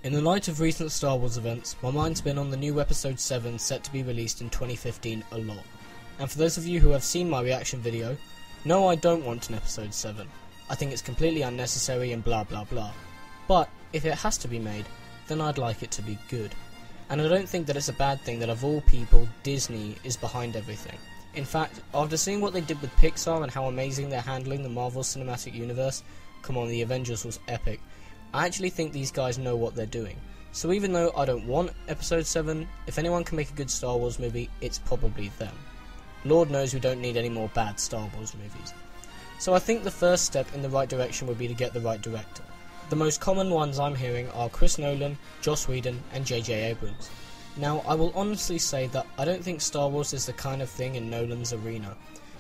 In the light of recent Star Wars events, my mind's been on the new Episode 7 set to be released in 2015 a lot. And for those of you who have seen my reaction video, no, I don't want an Episode 7. I think it's completely unnecessary and blah blah blah. But if it has to be made, then I'd like it to be good. And I don't think that it's a bad thing that of all people, Disney is behind everything. In fact, after seeing what they did with Pixar and how amazing they're handling the Marvel Cinematic Universe, come on, the Avengers was epic, I actually think these guys know what they're doing. So even though I don't want Episode 7, if anyone can make a good Star Wars movie, it's probably them. Lord knows we don't need any more bad Star Wars movies. So I think the first step in the right direction would be to get the right director. The most common ones I'm hearing are Chris Nolan, Joss Whedon and J.J. Abrams. Now, I will honestly say that I don't think Star Wars is the kind of thing in Nolan's arena.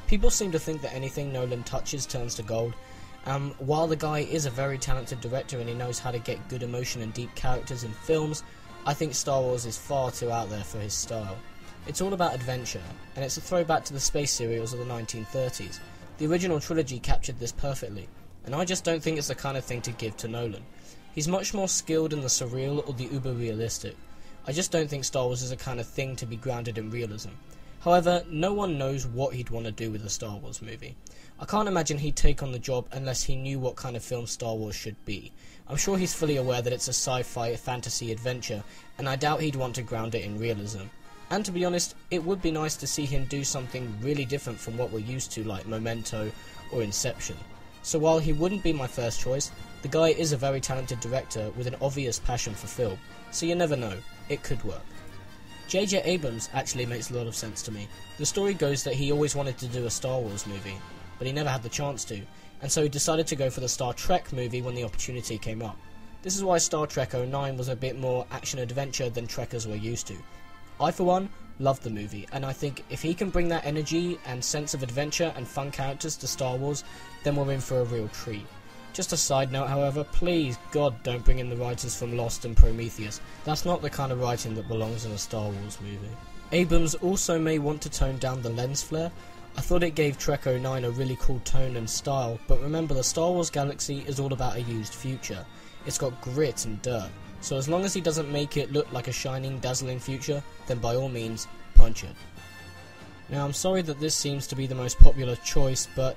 People seem to think that anything Nolan touches turns to gold. While the guy is a very talented director and he knows how to get good emotion and deep characters in films, I think Star Wars is far too out there for his style. It's all about adventure, and it's a throwback to the space serials of the 1930s. The original trilogy captured this perfectly, and I just don't think it's the kind of thing to give to Nolan. He's much more skilled in the surreal or the uber-realistic. I just don't think Star Wars is the kind of thing to be grounded in realism. However, no one knows what he'd want to do with a Star Wars movie. I can't imagine he'd take on the job unless he knew what kind of film Star Wars should be. I'm sure he's fully aware that it's a sci-fi fantasy adventure, and I doubt he'd want to ground it in realism. And to be honest, it would be nice to see him do something really different from what we're used to, like Memento or Inception. So while he wouldn't be my first choice, the guy is a very talented director with an obvious passion for film, so you never know, it could work. J.J. Abrams actually makes a lot of sense to me. The story goes that he always wanted to do a Star Wars movie, but he never had the chance to, and so he decided to go for the Star Trek movie when the opportunity came up. This is why Star Trek 09 was a bit more action-adventure than Trekkers were used to. I, for one, loved the movie, and I think if he can bring that energy and sense of adventure and fun characters to Star Wars, then we're in for a real treat. Just a side note, however, please, God, don't bring in the writers from Lost and Prometheus. That's not the kind of writing that belongs in a Star Wars movie. Abrams also may want to tone down the lens flare. I thought it gave Trek 09 a really cool tone and style, but remember, the Star Wars galaxy is all about a used future. It's got grit and dirt, so as long as he doesn't make it look like a shining, dazzling future, then by all means, punch it. Now, I'm sorry that this seems to be the most popular choice, but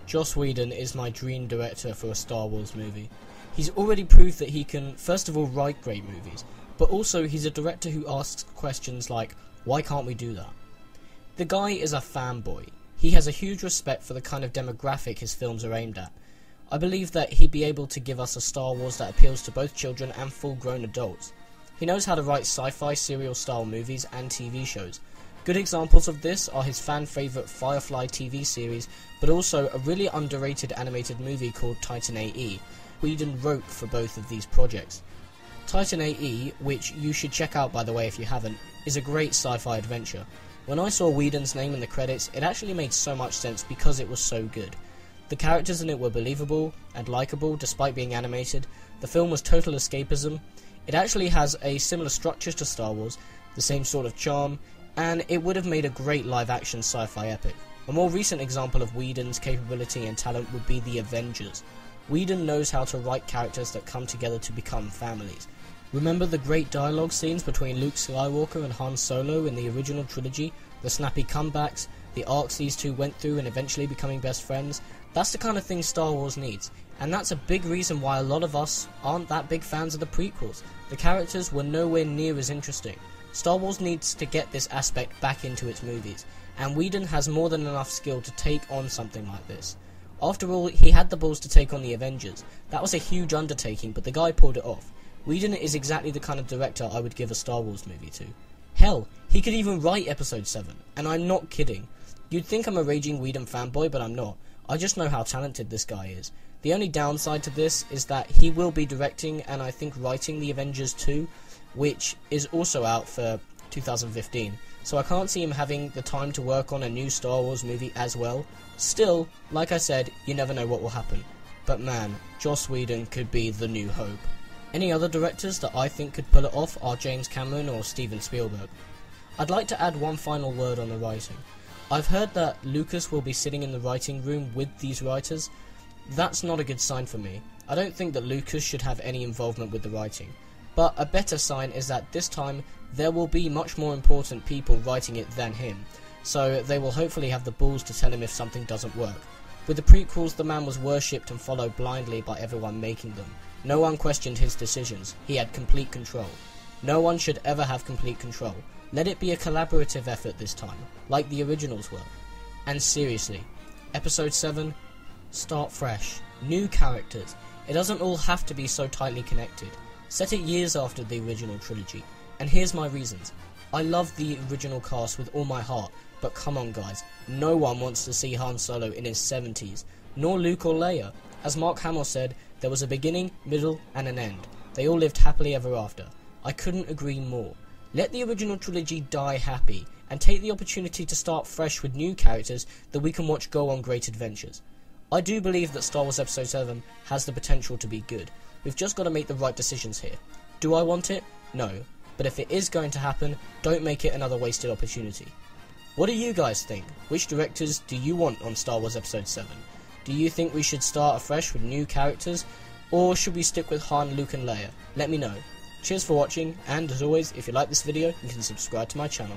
Joss Whedon is my dream director for a Star Wars movie. He's already proved that he can, first of all, write great movies, but also he's a director who asks questions like, why can't we do that? The guy is a fanboy. He has a huge respect for the kind of demographic his films are aimed at. I believe that he'd be able to give us a Star Wars that appeals to both children and full-grown adults. He knows how to write sci-fi serial-style movies and TV shows. Good examples of this are his fan-favourite Firefly TV series, but also a really underrated animated movie called Titan AE. Whedon wrote for both of these projects. Titan AE, which you should check out by the way if you haven't, is a great sci-fi adventure. When I saw Whedon's name in the credits, it actually made so much sense because it was so good. The characters in it were believable and likeable despite being animated. The film was total escapism. It actually has a similar structure to Star Wars, the same sort of charm, and it would have made a great live-action sci-fi epic. A more recent example of Whedon's capability and talent would be the Avengers. Whedon knows how to write characters that come together to become families. Remember the great dialogue scenes between Luke Skywalker and Han Solo in the original trilogy? The snappy comebacks, the arcs these two went through and eventually becoming best friends? That's the kind of thing Star Wars needs, and that's a big reason why a lot of us aren't that big fans of the prequels. The characters were nowhere near as interesting. Star Wars needs to get this aspect back into its movies, and Whedon has more than enough skill to take on something like this. After all, he had the balls to take on the Avengers. That was a huge undertaking, but the guy pulled it off. Whedon is exactly the kind of director I would give a Star Wars movie to. Hell, he could even write Episode 7, and I'm not kidding. You'd think I'm a raging Whedon fanboy, but I'm not. I just know how talented this guy is. The only downside to this is that he will be directing and I think writing the Avengers 2, which is also out for 2015, so I can't see him having the time to work on a new Star Wars movie as well. Still, like I said, you never know what will happen. But man, Joss Whedon could be the new hope. Any other directors that I think could pull it off are James Cameron or Steven Spielberg. I'd like to add one final word on the writing. I've heard that Lucas will be sitting in the writing room with these writers. That's not a good sign for me. I don't think that Lucas should have any involvement with the writing. But a better sign is that this time there will be much more important people writing it than him, so they will hopefully have the balls to tell him if something doesn't work. With the prequels, the man was worshipped and followed blindly by everyone making them. No one questioned his decisions. He had complete control. No one should ever have complete control. Let it be a collaborative effort this time, like the originals were. And seriously, Episode 7, start fresh. New characters. It doesn't all have to be so tightly connected. Set it years after the original trilogy. And here's my reasons. I love the original cast with all my heart, but come on guys, no one wants to see Han Solo in his 70s, nor Luke or Leia. As Mark Hamill said, there was a beginning, middle, and an end. They all lived happily ever after. I couldn't agree more. Let the original trilogy die happy, and take the opportunity to start fresh with new characters that we can watch go on great adventures. I do believe that Star Wars Episode 7 has the potential to be good. We've just got to make the right decisions here. Do I want it? No. But if it is going to happen, don't make it another wasted opportunity. What do you guys think? Which directors do you want on Star Wars Episode 7? Do you think we should start afresh with new characters? Or should we stick with Han, Luke and Leia? Let me know. Cheers for watching, and as always, if you like this video, you can subscribe to my channel.